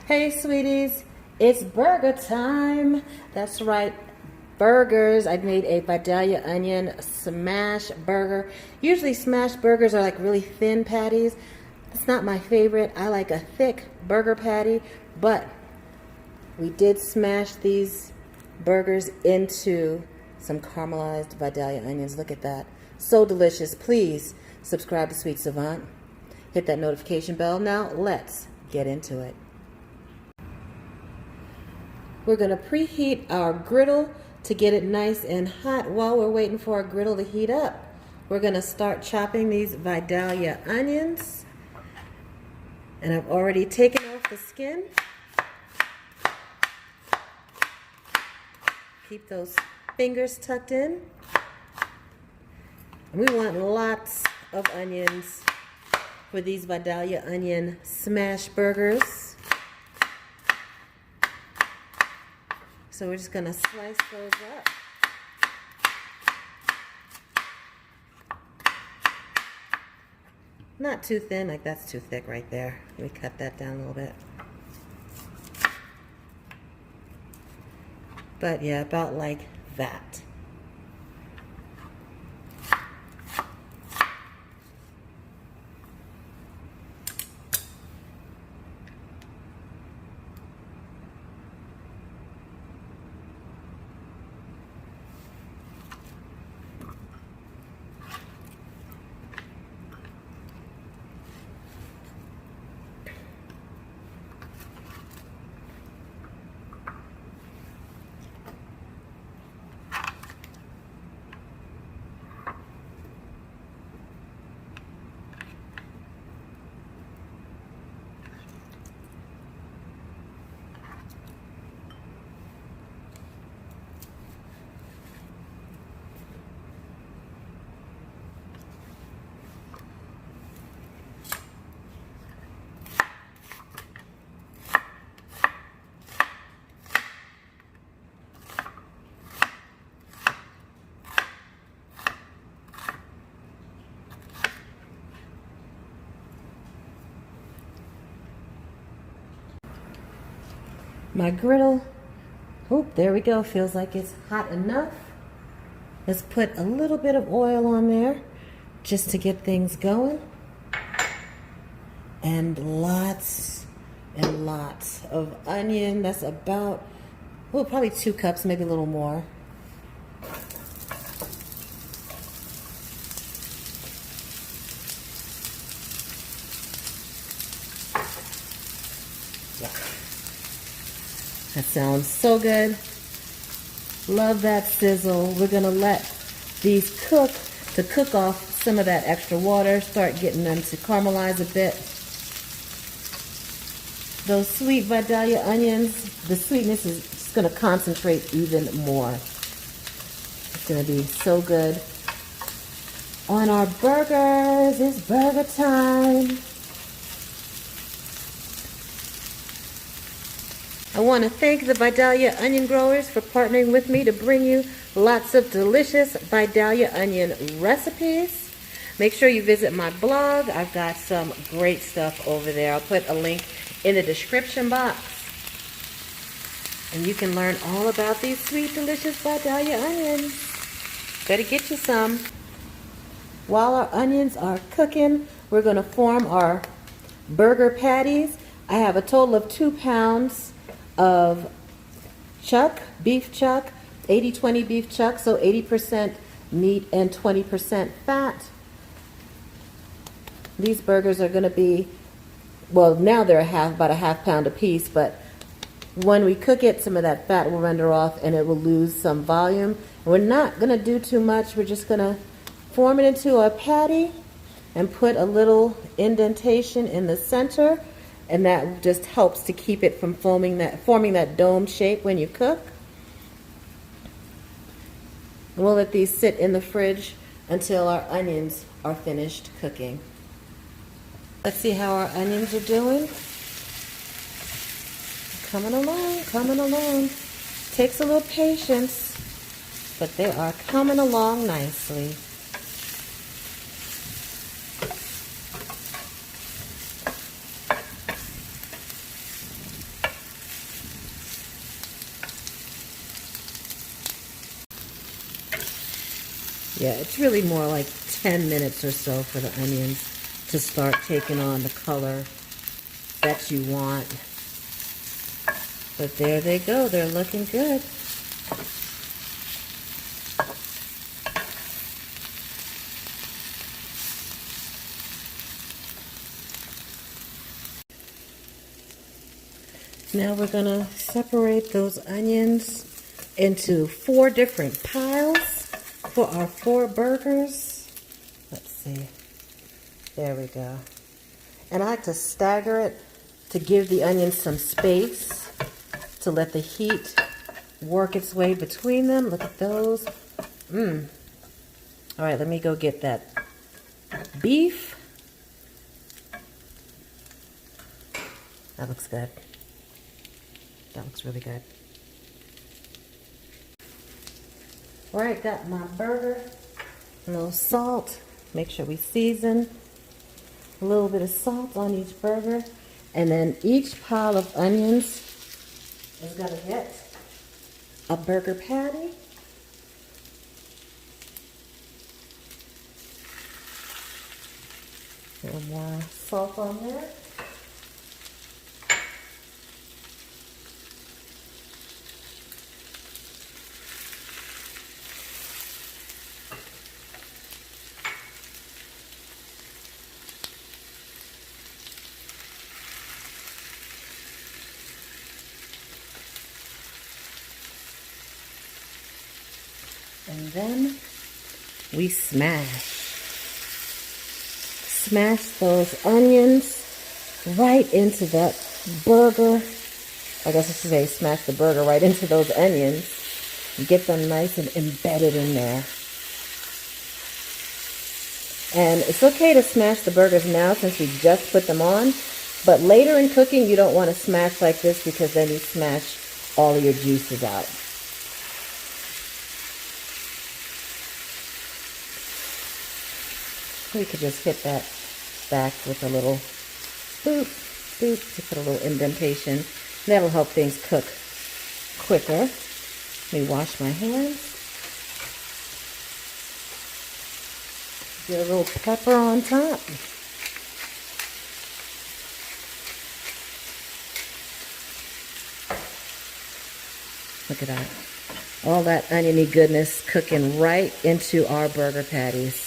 Hey sweeties, it's burger time. That's right, burgers. I made a Vidalia Onion smash burger. Usually smash burgers are like really thin patties. That's not my favorite. I like a thick burger patty, but we did smash these burgers into some caramelized Vidalia onions. Look at that. So delicious. Please subscribe to Sweet Savant. Hit that notification bell. Now let's get into it. We're going to preheat our griddle to get it nice and hot. While we're waiting for our griddle to heat up, we're going to start chopping these Vidalia onions. And I've already taken off the skin. Keep those fingers tucked in. And we want lots of onions for these Vidalia Onion smash burgers. So we're just going to slice those up. Not too thin, like that's too thick right there. Let me cut that down a little bit. But yeah, about like that. My griddle, there we go, feels like it's hot enough. Let's put a little bit of oil on there just to get things going. And lots of onion. That's about, probably 2 cups, maybe a little more. That sounds so good. Love that sizzle. We're gonna let these cook to cook off some of that extra water, start getting them to caramelize a bit. Those sweet Vidalia onions, the sweetness is just gonna concentrate even more. It's gonna be so good. On our burgers, it's burger time. I want to thank the Vidalia Onion growers for partnering with me to bring you lots of delicious Vidalia Onion recipes. Make sure you visit my blog. I've got some great stuff over there. I'll put a link in the description box. And you can learn all about these sweet, delicious Vidalia onions. Better get you some. While our onions are cooking, we're going to form our burger patties. I have a total of 2 pounds of chuck, beef chuck, 80-20 beef chuck, so 80% meat and 20% fat. These burgers are going to be, well, now they're about a half pound a piece, but when we cook it, some of that fat will render off and it will lose some volume. We're not going to do too much. We're just going to form it into a patty and put a little indentation in the center. And that just helps to keep it from forming that dome shape when you cook. And we'll let these sit in the fridge until our onions are finished cooking. Let's see how our onions are doing. Coming along, coming along. Takes a little patience, but they are coming along nicely. Yeah, it's really more like 10 minutes or so for the onions to start taking on the color that you want. But there they go, they're looking good. Now we're gonna separate those onions into 4 different piles for our 4 burgers. Let's see, there we go. And I like to stagger it to give the onions some space to let the heat work its way between them. Look at those. All right, let me go get that beef. That looks good. That looks really good. All right, got my burger. A little salt. Make sure we season. A little bit of salt on each burger. And then each pile of onions is going to get a burger patty. A little more salt on there. And then we smash those onions right into that burger. I guess I should say smash the burger right into those onions and get them nice and embedded in there. And it's okay to smash the burgers now since we just put them on, but later in cooking you don't want to smash like this because then you smash all of your juices out. We could just hit that back with a little boop, boop to put a little indentation. That'll help things cook quicker. Let me wash my hands. Get a little pepper on top. Look at that. All that oniony goodness cooking right into our burger patties.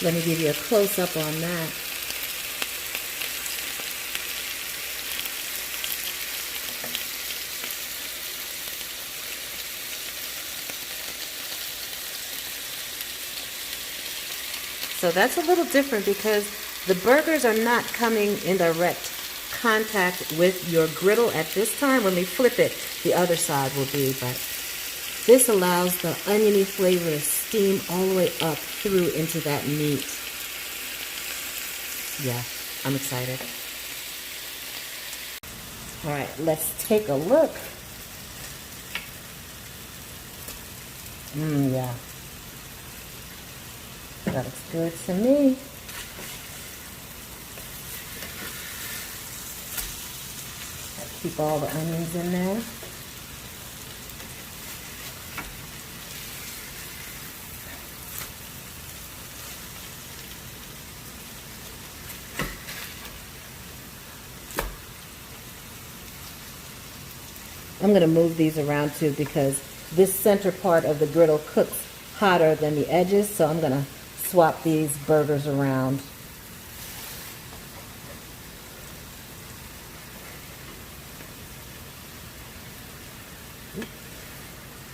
Let me give you a close-up on that. So that's a little different because the burgers are not coming in direct contact with your griddle at this time. When we flip it, the other side will be, but this allows the oniony flavor to steam all the way up through into that meat. Yeah, I'm excited. All right, let's take a look. Yeah. That looks good to me. Keep all the onions in there. I'm going to move these around too because this center part of the griddle cooks hotter than the edges, so I'm going to swap these burgers around.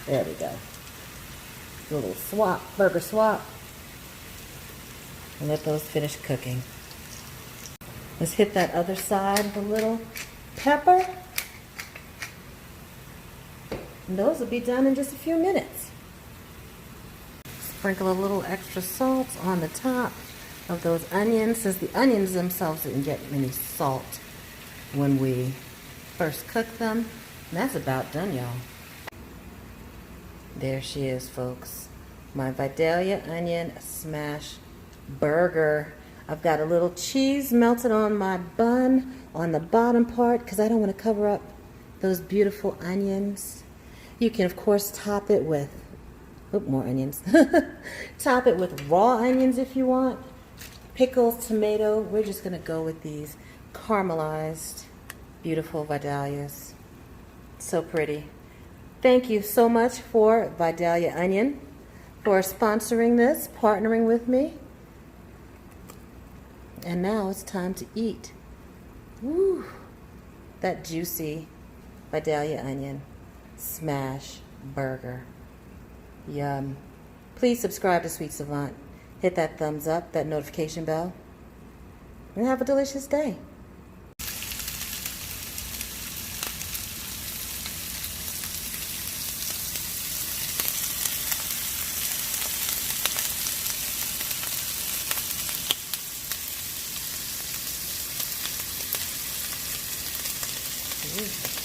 There we go. A little swap, burger swap. And let those finish cooking. Let's hit that other side with a little pepper. And those will be done in just a few minutes. Sprinkle a little extra salt on the top of those onions, since the onions themselves didn't get any salt when we first cooked them. And that's about done, y'all. There she is, folks. My Vidalia Onion Smash Burger. I've got a little cheese melted on my bun, on the bottom part because I don't want to cover up those beautiful onions. You can, of course, top it with, more onions. Top it with raw onions if you want. Pickles, tomato. We're just going to go with these caramelized, beautiful Vidalias. So pretty. Thank you so much for Vidalia Onion for sponsoring this, partnering with me. And now it's time to eat. Woo! That juicy Vidalia Onion smash burger. Yum. Please subscribe to Sweet Savant. Hit that thumbs up, that notification bell, and have a delicious day. Ooh.